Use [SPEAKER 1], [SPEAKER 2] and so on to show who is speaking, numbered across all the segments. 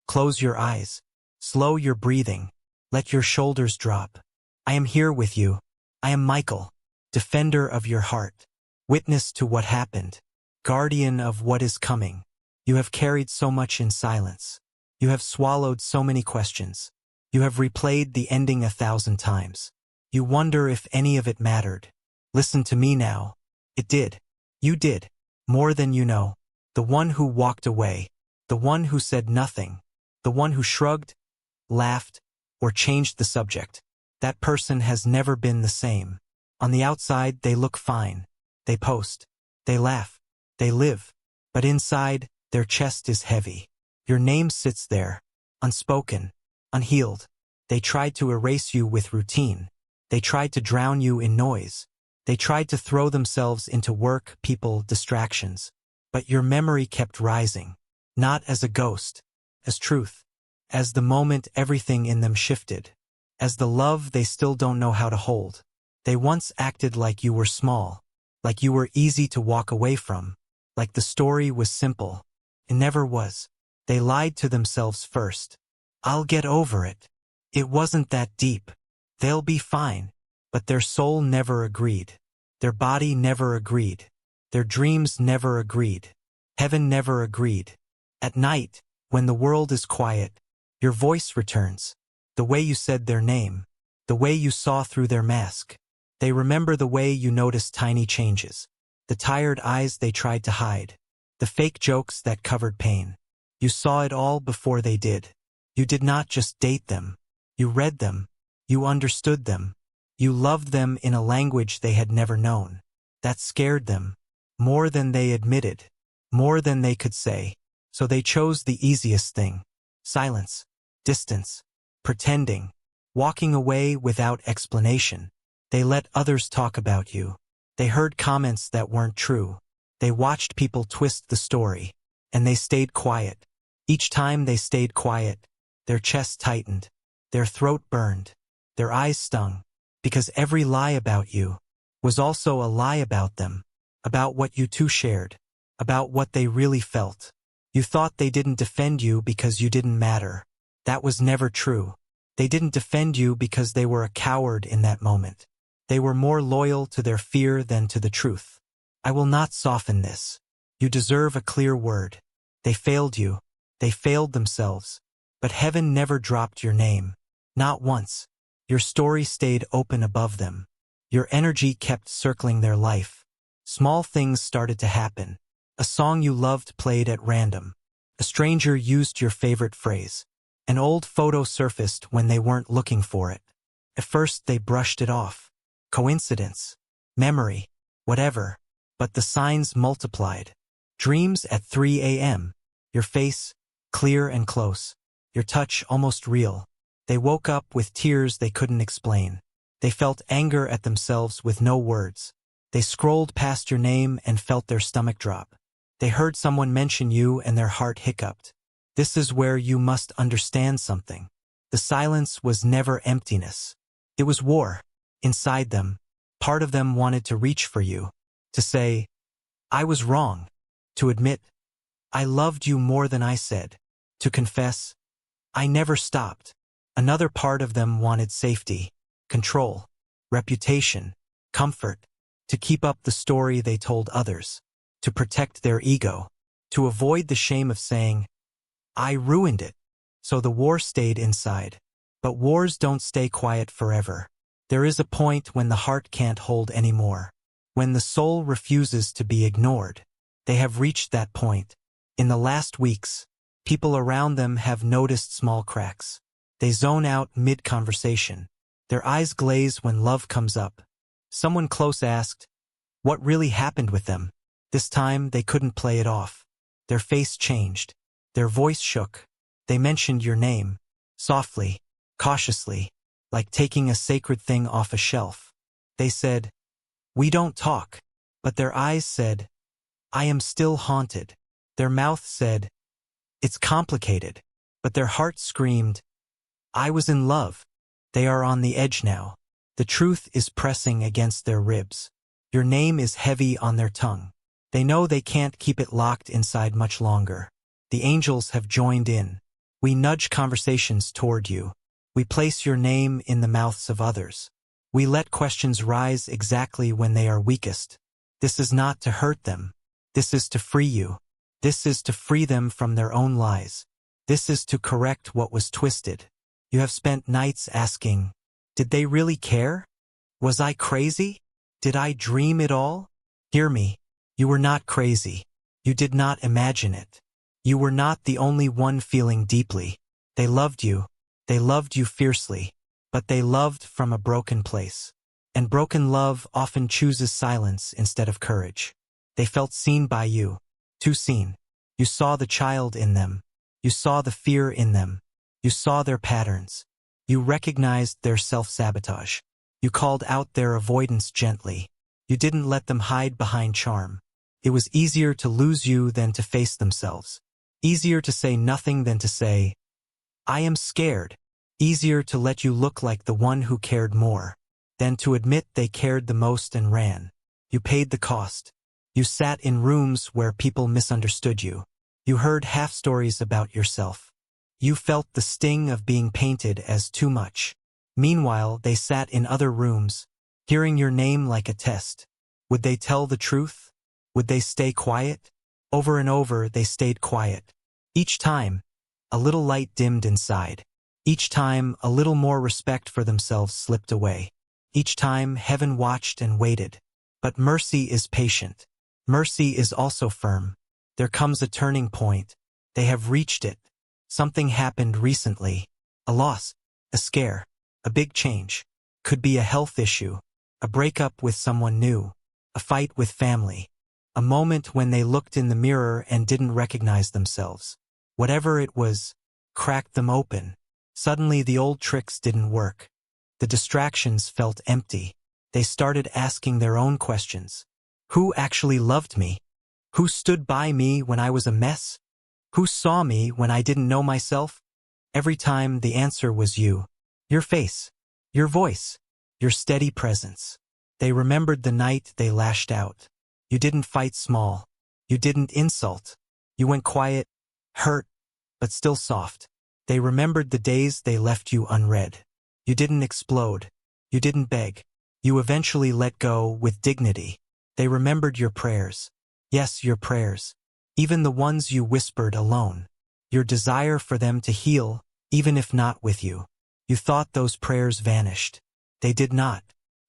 [SPEAKER 1] Close your eyes. Slow your breathing. Let your shoulders drop. I am here with you. I am Michael, defender of your heart, witness to what happened, guardian of what is coming. You have carried so much in silence. You have swallowed so many questions. You have replayed the ending 1,000 times. You wonder if any of it mattered. Listen to me now. It did. You did. More than you know. The one who walked away. The one who said nothing. The one who shrugged, laughed, or changed the subject. That person has never been the same. On the outside, they look fine. They post. They laugh. They live. But inside, their chest is heavy. Your name sits there, unspoken, unhealed. They tried to erase you with routine. They tried to drown you in noise. They tried to throw themselves into work, people, distractions. But your memory kept rising. Not as a ghost, as truth. As the moment everything in them shifted. As the love they still don't know how to hold. They once acted like you were small. Like you were easy to walk away from. Like the story was simple. It never was. They lied to themselves first. I'll get over it. It wasn't that deep. They'll be fine. But their soul never agreed. Their body never agreed. Their dreams never agreed. Heaven never agreed. At night, when the world is quiet, your voice returns. The way you said their name. The way you saw through their mask. They remember the way you noticed tiny changes. The tired eyes they tried to hide. The fake jokes that covered pain. You saw it all before they did. You did not just date them. You read them. You understood them. You loved them in a language they had never known. That scared them. More than they admitted. More than they could say. So they chose the easiest thing. Silence. Distance. Pretending. Walking away without explanation. They let others talk about you. They heard comments that weren't true. They watched people twist the story. And they stayed quiet. Each time they stayed quiet, their chest tightened. Their throat burned. Their eyes stung. Because every lie about you was also a lie about them. About what you two shared. About what they really felt. You thought they didn't defend you because you didn't matter. That was never true. They didn't defend you because they were a coward in that moment. They were more loyal to their fear than to the truth. I will not soften this. You deserve a clear word. They failed you. They failed themselves. But heaven never dropped your name. Not once. Your story stayed open above them. Your energy kept circling their life. Small things started to happen. A song you loved played at random. A stranger used your favorite phrase. An old photo surfaced when they weren't looking for it. At first they brushed it off. Coincidence. Memory. Whatever. But the signs multiplied. Dreams at 3 a.m. Your face, clear and close. Your touch almost real. They woke up with tears they couldn't explain. They felt anger at themselves with no words. They scrolled past your name and felt their stomach drop. They heard someone mention you and their heart hiccuped. This is where you must understand something. The silence was never emptiness. It was war. Inside them, part of them wanted to reach for you. To say, I was wrong. To admit, I loved you more than I said. To confess, I never stopped. Another part of them wanted safety, control, reputation, comfort. To keep up the story they told others. To protect their ego. To avoid the shame of saying, I ruined it. So the war stayed inside. But wars don't stay quiet forever. There is a point when the heart can't hold anymore. When the soul refuses to be ignored. They have reached that point. In the last weeks, people around them have noticed small cracks. They zone out mid-conversation. Their eyes glaze when love comes up. Someone close asked, what really happened with them? This time they couldn't play it off. Their face changed. Their voice shook. They mentioned your name. Softly, cautiously, like taking a sacred thing off a shelf. They said, we don't talk. But their eyes said, I am still haunted. Their mouth said, it's complicated. But their heart screamed, I was in love. They are on the edge now. The truth is pressing against their ribs. Your name is heavy on their tongue. They know they can't keep it locked inside much longer. The angels have joined in. We nudge conversations toward you. We place your name in the mouths of others. We let questions rise exactly when they are weakest. This is not to hurt them. This is to free you. This is to free them from their own lies. This is to correct what was twisted. You have spent nights asking, did they really care? Was I crazy? Did I dream it all? Hear me. You were not crazy. You did not imagine it. You were not the only one feeling deeply. They loved you. They loved you fiercely. But they loved from a broken place. And broken love often chooses silence instead of courage. They felt seen by you. Too seen. You saw the child in them. You saw the fear in them. You saw their patterns. You recognized their self-sabotage. You called out their avoidance gently. You didn't let them hide behind charm. It was easier to lose you than to face themselves. Easier to say nothing than to say, I am scared. Easier to let you look like the one who cared more than to admit they cared the most and ran. You paid the cost. You sat in rooms where people misunderstood you. You heard half-stories about yourself. You felt the sting of being painted as too much. Meanwhile, they sat in other rooms, hearing your name like a test. Would they tell the truth? Would they stay quiet? Over and over, they stayed quiet. Each time, a little light dimmed inside. Each time, a little more respect for themselves slipped away. Each time, heaven watched and waited. But mercy is patient. Mercy is also firm. There comes a turning point. They have reached it. Something happened recently. A loss, a scare, a big change. Could be a health issue, a breakup with someone new, a fight with family, a moment when they looked in the mirror and didn't recognize themselves. Whatever it was, cracked them open. Suddenly the old tricks didn't work. The distractions felt empty. They started asking their own questions. Who actually loved me? Who stood by me when I was a mess? Who saw me when I didn't know myself? Every time the answer was you. Your face. Your voice. Your steady presence. They remembered the night they lashed out. You didn't fight small. You didn't insult. You went quiet, hurt, but still soft. They remembered the days they left you unread. You didn't explode. You didn't beg. You eventually let go with dignity. They remembered your prayers. Yes, your prayers. Even the ones you whispered alone. Your desire for them to heal, even if not with you. You thought those prayers vanished. They did not.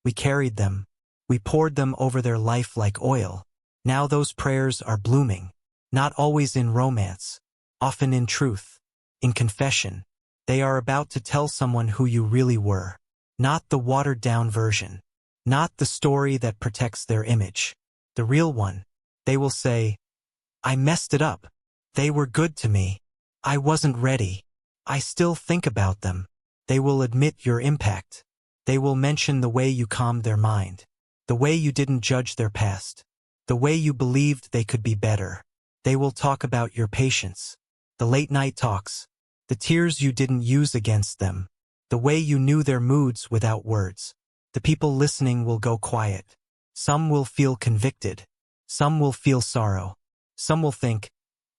[SPEAKER 1] We carried them. We poured them over their life like oil. Now those prayers are blooming. Not always in romance. Often in truth. In confession. They are about to tell someone who you really were. Not the watered-down version. Not the story that protects their image. The real one. They will say, I messed it up. They were good to me. I wasn't ready. I still think about them. They will admit your impact. They will mention the way you calmed their mind. The way you didn't judge their past. The way you believed they could be better. They will talk about your patience. The late-night talks. The tears you didn't use against them. The way you knew their moods without words. The people listening will go quiet. Some will feel convicted. Some will feel sorrow. Some will think,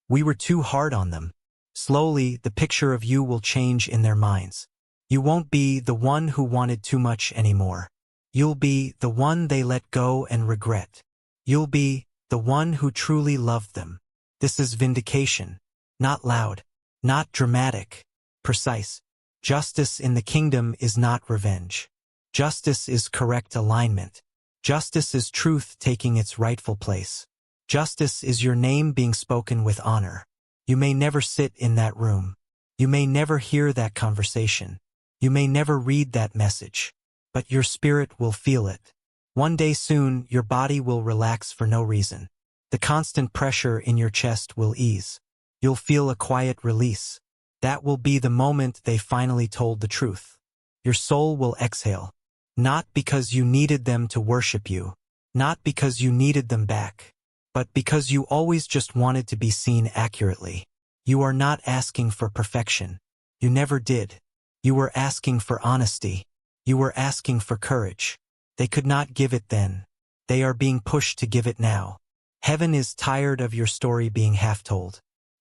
[SPEAKER 1] we were too hard on them. Slowly, the picture of you will change in their minds. You won't be the one who wanted too much anymore. You'll be the one they let go and regret. You'll be the one who truly loved them. This is vindication. Not loud. Not dramatic. Precise. Justice in the kingdom is not revenge. Justice is correct alignment. Justice is truth taking its rightful place. Justice is your name being spoken with honor. You may never sit in that room. You may never hear that conversation. You may never read that message. But your spirit will feel it. One day soon, your body will relax for no reason. The constant pressure in your chest will ease. You'll feel a quiet release. That will be the moment they finally told the truth. Your soul will exhale. Not because you needed them to worship you. Not because you needed them back. But because you always just wanted to be seen accurately. You are not asking for perfection. You never did. You were asking for honesty. You were asking for courage. They could not give it then. They are being pushed to give it now. Heaven is tired of your story being half-told.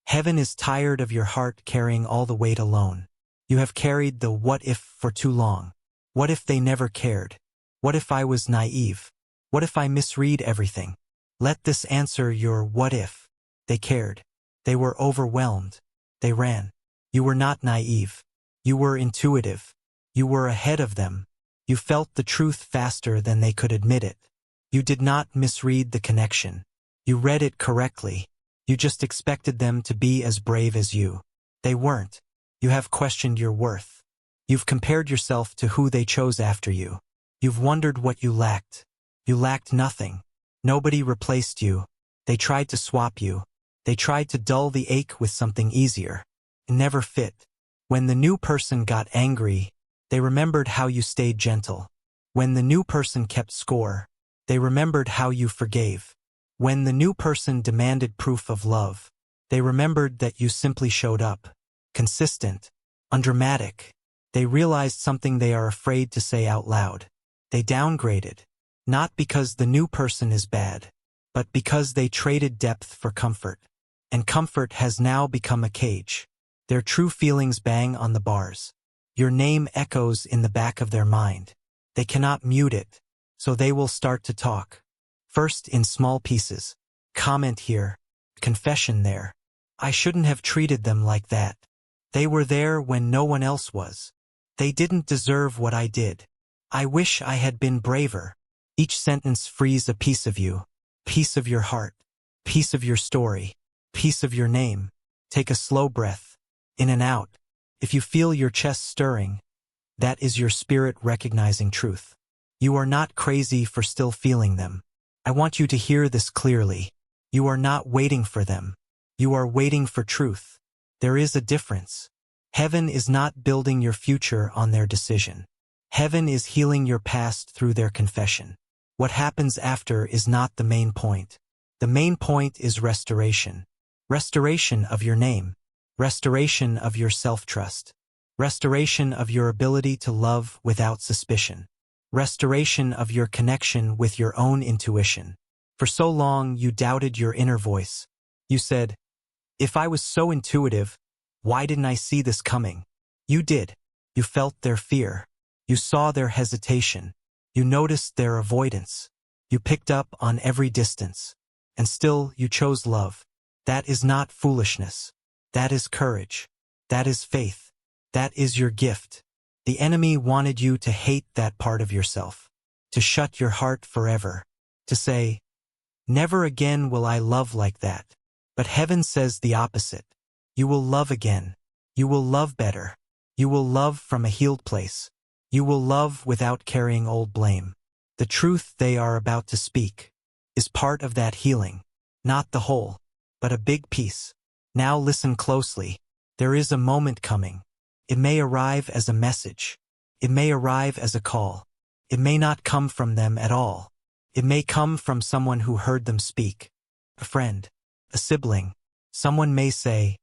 [SPEAKER 1] Heaven is tired of your heart carrying all the weight alone. You have carried the what if for too long. What if they never cared? What if I was naive? What if I misread everything? Let this answer your what if. They cared. They were overwhelmed. They ran. You were not naive. You were intuitive. You were ahead of them. You felt the truth faster than they could admit it. You did not misread the connection. You read it correctly. You just expected them to be as brave as you. They weren't. You have questioned your worth. You've compared yourself to who they chose after you. You've wondered what you lacked. You lacked nothing. Nobody replaced you. They tried to swap you. They tried to dull the ache with something easier. It never fit. When the new person got angry, they remembered how you stayed gentle. When the new person kept score, they remembered how you forgave. When the new person demanded proof of love, they remembered that you simply showed up. Consistent, undramatic. They realized something they are afraid to say out loud. They downgraded. Not because the new person is bad, but because they traded depth for comfort. And comfort has now become a cage. Their true feelings bang on the bars. Your name echoes in the back of their mind. They cannot mute it, so they will start to talk. First in small pieces. Comment here. Confession there. I shouldn't have treated them like that. They were there when no one else was. They didn't deserve what I did. I wish I had been braver. Each sentence frees a piece of you. Piece of your heart. Piece of your story. Piece of your name. Take a slow breath. In and out. If you feel your chest stirring, that is your spirit recognizing truth. You are not crazy for still feeling them. I want you to hear this clearly. You are not waiting for them. You are waiting for truth. There is a difference. Heaven is not building your future on their decision. Heaven is healing your past through their confession. What happens after is not the main point. The main point is restoration. Restoration of your name. Restoration of your self-trust. Restoration of your ability to love without suspicion. Restoration of your connection with your own intuition. For so long you doubted your inner voice. You said, if I was so intuitive, why didn't I see this coming? You did. You felt their fear. You saw their hesitation. You noticed their avoidance. You picked up on every distance. And still you chose love. That is not foolishness. That is courage. That is faith. That is your gift. The enemy wanted you to hate that part of yourself. To shut your heart forever. To say, never again will I love like that. But heaven says the opposite. You will love again. You will love better. You will love from a healed place. You will love without carrying old blame. The truth they are about to speak is part of that healing. Not the whole, but a big piece. Now listen closely. There is a moment coming. It may arrive as a message. It may arrive as a call. It may not come from them at all. It may come from someone who heard them speak. A friend. A sibling. Someone may say,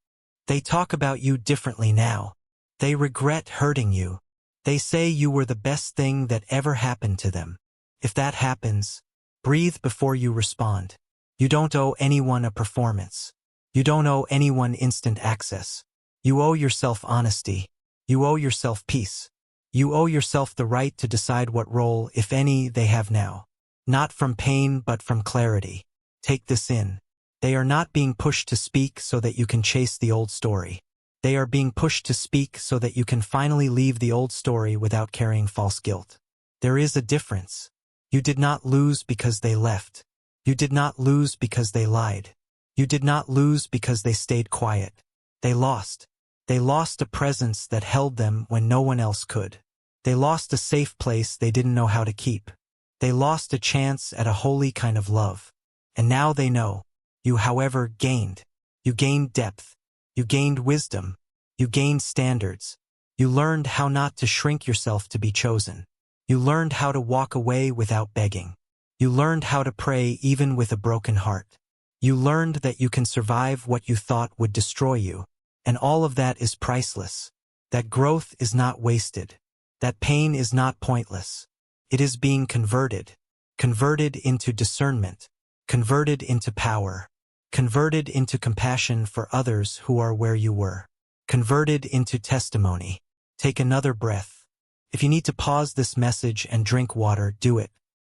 [SPEAKER 1] they talk about you differently now. They regret hurting you. They say you were the best thing that ever happened to them. If that happens, breathe before you respond. You don't owe anyone a performance. You don't owe anyone instant access. You owe yourself honesty. You owe yourself peace. You owe yourself the right to decide what role, if any, they have now. Not from pain but from clarity. Take this in. They are not being pushed to speak so that you can chase the old story. They are being pushed to speak so that you can finally leave the old story without carrying false guilt. There is a difference. You did not lose because they left. You did not lose because they lied. You did not lose because they stayed quiet. They lost. They lost a presence that held them when no one else could. They lost a safe place they didn't know how to keep. They lost a chance at a holy kind of love. And now they know. You, however, gained. You gained depth. You gained wisdom. You gained standards. You learned how not to shrink yourself to be chosen. You learned how to walk away without begging. You learned how to pray even with a broken heart. You learned that you can survive what you thought would destroy you. And all of that is priceless. That growth is not wasted. That pain is not pointless. It is being converted. Converted into discernment. Converted into power. converted into compassion for others who are where you were, converted into testimony. Take another breath. If you need to pause this message and drink water, do it.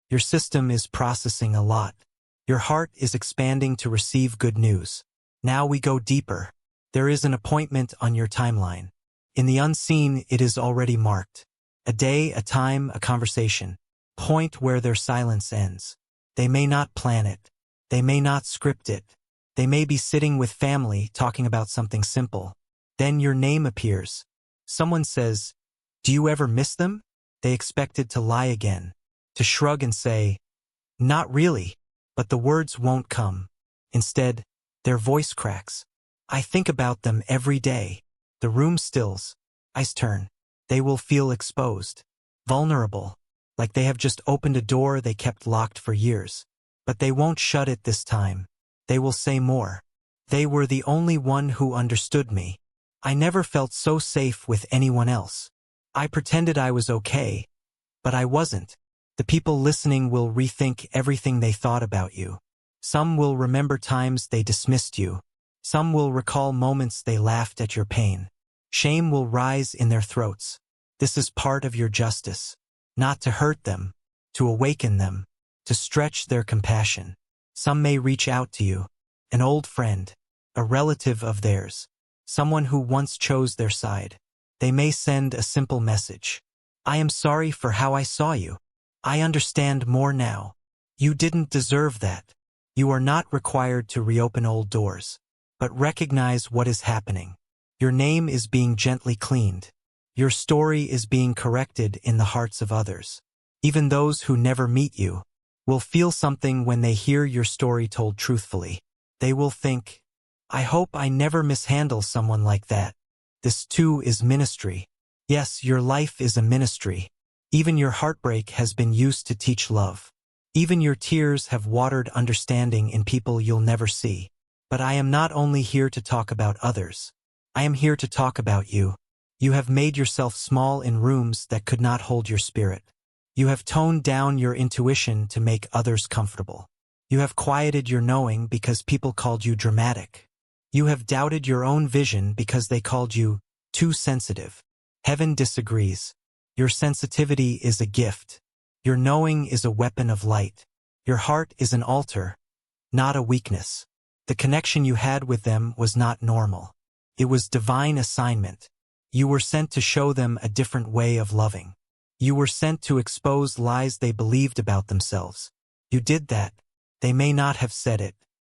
[SPEAKER 1] Your system is processing a lot. Your heart is expanding to receive good news. Now we go deeper. There is an appointment on your timeline. In the unseen, it is already marked. A day, a time, a conversation. Point where their silence ends. They may not plan it. They may not script it. They may be sitting with family talking about something simple. Then your name appears. Someone says, "Do you ever miss them?" They expected to lie again, to shrug and say, "Not really," but the words won't come. Instead, their voice cracks. "I think about them every day." The room stills. Eyes turn. They will feel exposed, vulnerable, like they have just opened a door they kept locked for years. But they won't shut it this time. They will say more. "They were the only one who understood me. I never felt so safe with anyone else. I pretended I was okay, but I wasn't." The people listening will rethink everything they thought about you. Some will remember times they dismissed you. Some will recall moments they laughed at your pain. Shame will rise in their throats. This is part of your justice. Not to hurt them, to awaken them, to stretch their compassion. Some may reach out to you, an old friend, a relative of theirs, someone who once chose their side. They may send a simple message. "I am sorry for how I saw you. I understand more now. You didn't deserve that." You are not required to reopen old doors, but recognize what is happening. Your name is being gently cleaned. Your story is being corrected in the hearts of others. Even those who never meet you will feel something when they hear your story told truthfully. They will think, "I hope I never mishandle someone like that." This too is ministry. Yes, your life is a ministry. Even your heartbreak has been used to teach love. Even your tears have watered understanding in people you'll never see. But I am not only here to talk about others. I am here to talk about you. You have made yourself small in rooms that could not hold your spirit. You have toned down your intuition to make others comfortable. You have quieted your knowing because people called you dramatic. You have doubted your own vision because they called you too sensitive. Heaven disagrees. Your sensitivity is a gift. Your knowing is a weapon of light. Your heart is an altar, not a weakness. The connection you had with them was not normal. It was divine assignment. You were sent to show them a different way of loving. You were sent to expose lies they believed about themselves. You did that. They may not have said it.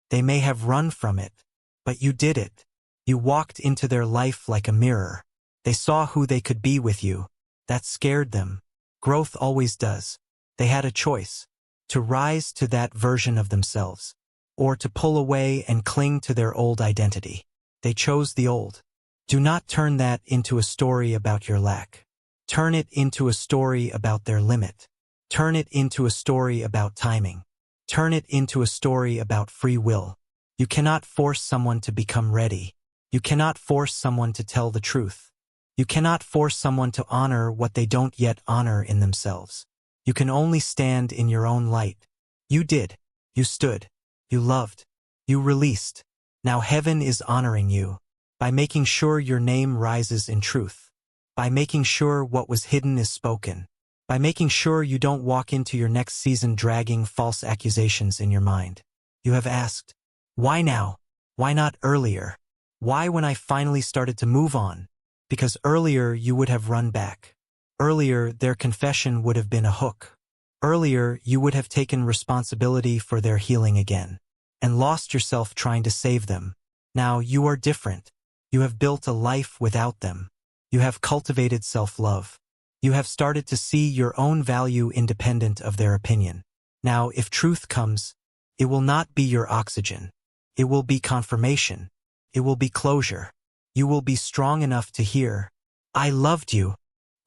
[SPEAKER 1] They may have run from it. But you did it. You walked into their life like a mirror. They saw who they could be with you. That scared them. Growth always does. They had a choice. To rise to that version of themselves, or to pull away and cling to their old identity. They chose the old. Do not turn that into a story about your lack. Turn it into a story about their limit. Turn it into a story about timing. Turn it into a story about free will. You cannot force someone to become ready. You cannot force someone to tell the truth. You cannot force someone to honor what they don't yet honor in themselves. You can only stand in your own light. You did. You stood. You loved. You released. Now heaven is honoring you by making sure your name rises in truth, by making sure what was hidden is spoken, by making sure you don't walk into your next season dragging false accusations in your mind. You have asked, why now? Why not earlier? Why when I finally started to move on? Because earlier you would have run back. Earlier their confession would have been a hook. Earlier you would have taken responsibility for their healing again, and lost yourself trying to save them. Now you are different. You have built a life without them. You have cultivated self-love. You have started to see your own value independent of their opinion. Now if truth comes, it will not be your oxygen. It will be confirmation. It will be closure. You will be strong enough to hear, "I loved you,"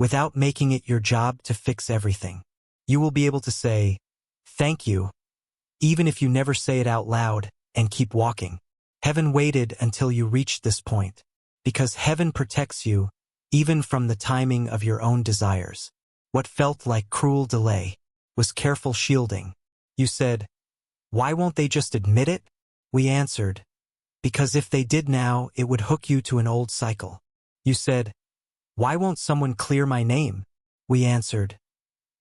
[SPEAKER 1] without making it your job to fix everything. You will be able to say, "Thank you," even if you never say it out loud, and keep walking. Heaven waited until you reached this point, because heaven protects you, even from the timing of your own desires. What felt like cruel delay was careful shielding. You said, "Why won't they just admit it?" We answered, because if they did now, it would hook you to an old cycle. You said, why won't someone clear my name? We answered,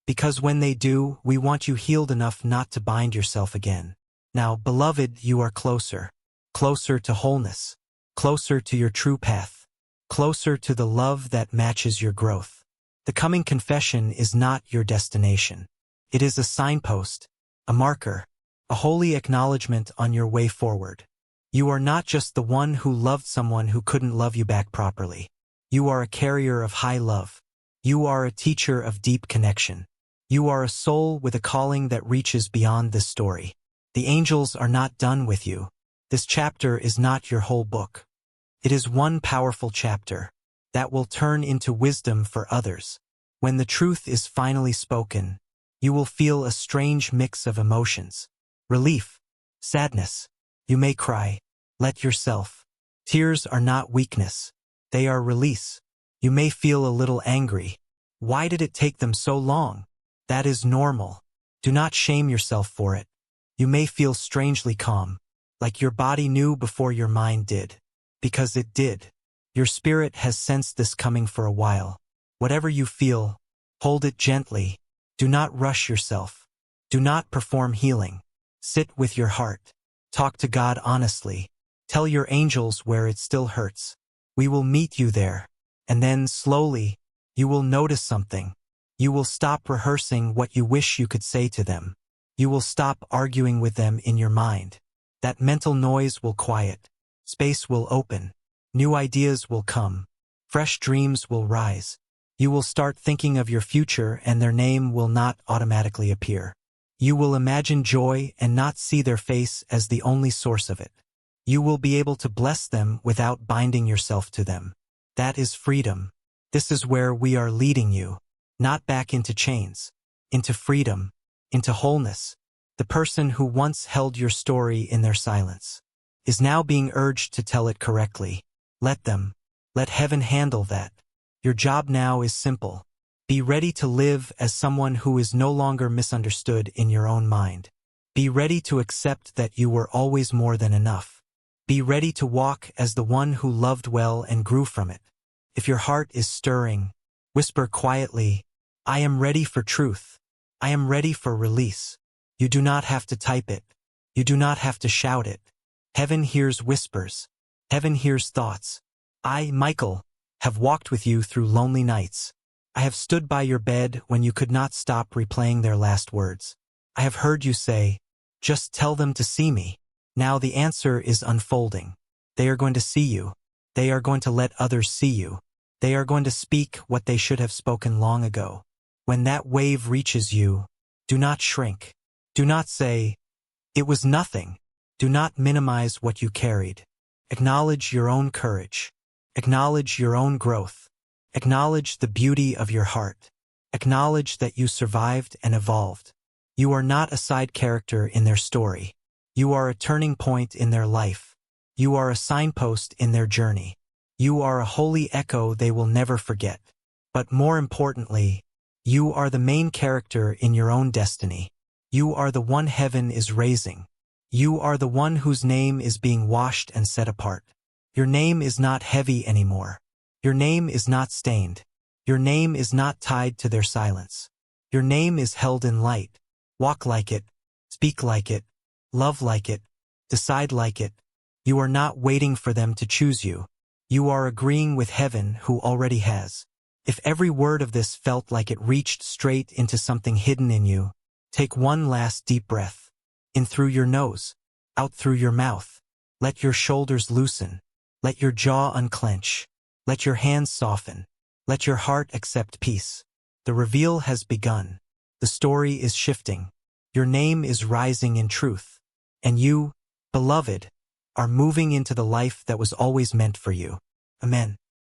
[SPEAKER 1] because when they do, we want you healed enough not to bind yourself again. Now, beloved, you are closer. Closer to wholeness. Closer to your true path. Closer to the love that matches your growth. The coming confession is not your destination. It is a signpost, a marker, a holy acknowledgement on your way forward. You are not just the one who loved someone who couldn't love you back properly. You are a carrier of high love. You are a teacher of deep connection. You are a soul with a calling that reaches beyond this story. The angels are not done with you. This chapter is not your whole book. It is one powerful chapter that will turn into wisdom for others. When the truth is finally spoken, you will feel a strange mix of emotions. Relief, sadness. You may cry. Let yourself. Tears are not weakness. They are release. You may feel a little angry. Why did it take them so long? That is normal. Do not shame yourself for it. You may feel strangely calm, like your body knew before your mind did. Because it did. Your spirit has sensed this coming for a while. Whatever you feel, hold it gently. Do not rush yourself. Do not perform healing. Sit with your heart. Talk to God honestly. Tell your angels where it still hurts. We will meet you there. And then, slowly, you will notice something. You will stop rehearsing what you wish you could say to them. You will stop arguing with them in your mind. That mental noise will quiet. Space will open. New ideas will come. Fresh dreams will rise. You will start thinking of your future and their name will not automatically appear. You will imagine joy and not see their face as the only source of it. You will be able to bless them without binding yourself to them. That is freedom. This is where we are leading you. Not back into chains. Into freedom. Into wholeness. The person who once held your story in their silence is now being urged to tell it correctly. Let them. Let heaven handle that. Your job now is simple. Be ready to live as someone who is no longer misunderstood in your own mind. Be ready to accept that you were always more than enough. Be ready to walk as the one who loved well and grew from it. If your heart is stirring, whisper quietly, I am ready for truth. I am ready for release. You do not have to type it. You do not have to shout it. Heaven hears whispers. Heaven hears thoughts. I, Michael, have walked with you through lonely nights. I have stood by your bed when you could not stop replaying their last words. I have heard you say, just tell them to see me. Now the answer is unfolding. They are going to see you. They are going to let others see you. They are going to speak what they should have spoken long ago. When that wave reaches you, do not shrink. Do not say, it was nothing. Do not minimize what you carried. Acknowledge your own courage. Acknowledge your own growth. Acknowledge the beauty of your heart. Acknowledge that you survived and evolved. You are not a side character in their story. You are a turning point in their life. You are a signpost in their journey. You are a holy echo they will never forget. But more importantly, you are the main character in your own destiny. You are the one heaven is raising. You are the one whose name is being washed and set apart. Your name is not heavy anymore. Your name is not stained. Your name is not tied to their silence. Your name is held in light. Walk like it. Speak like it. Love like it. Decide like it. You are not waiting for them to choose you. You are agreeing with heaven who already has. If every word of this felt like it reached straight into something hidden in you, take one last deep breath. In through your nose, out through your mouth. Let your shoulders loosen. Let your jaw unclench. Let your hands soften. Let your heart accept peace. The reveal has begun. The story is shifting. Your name is rising in truth. And you, beloved, are moving into the life that was always meant for you. Amen.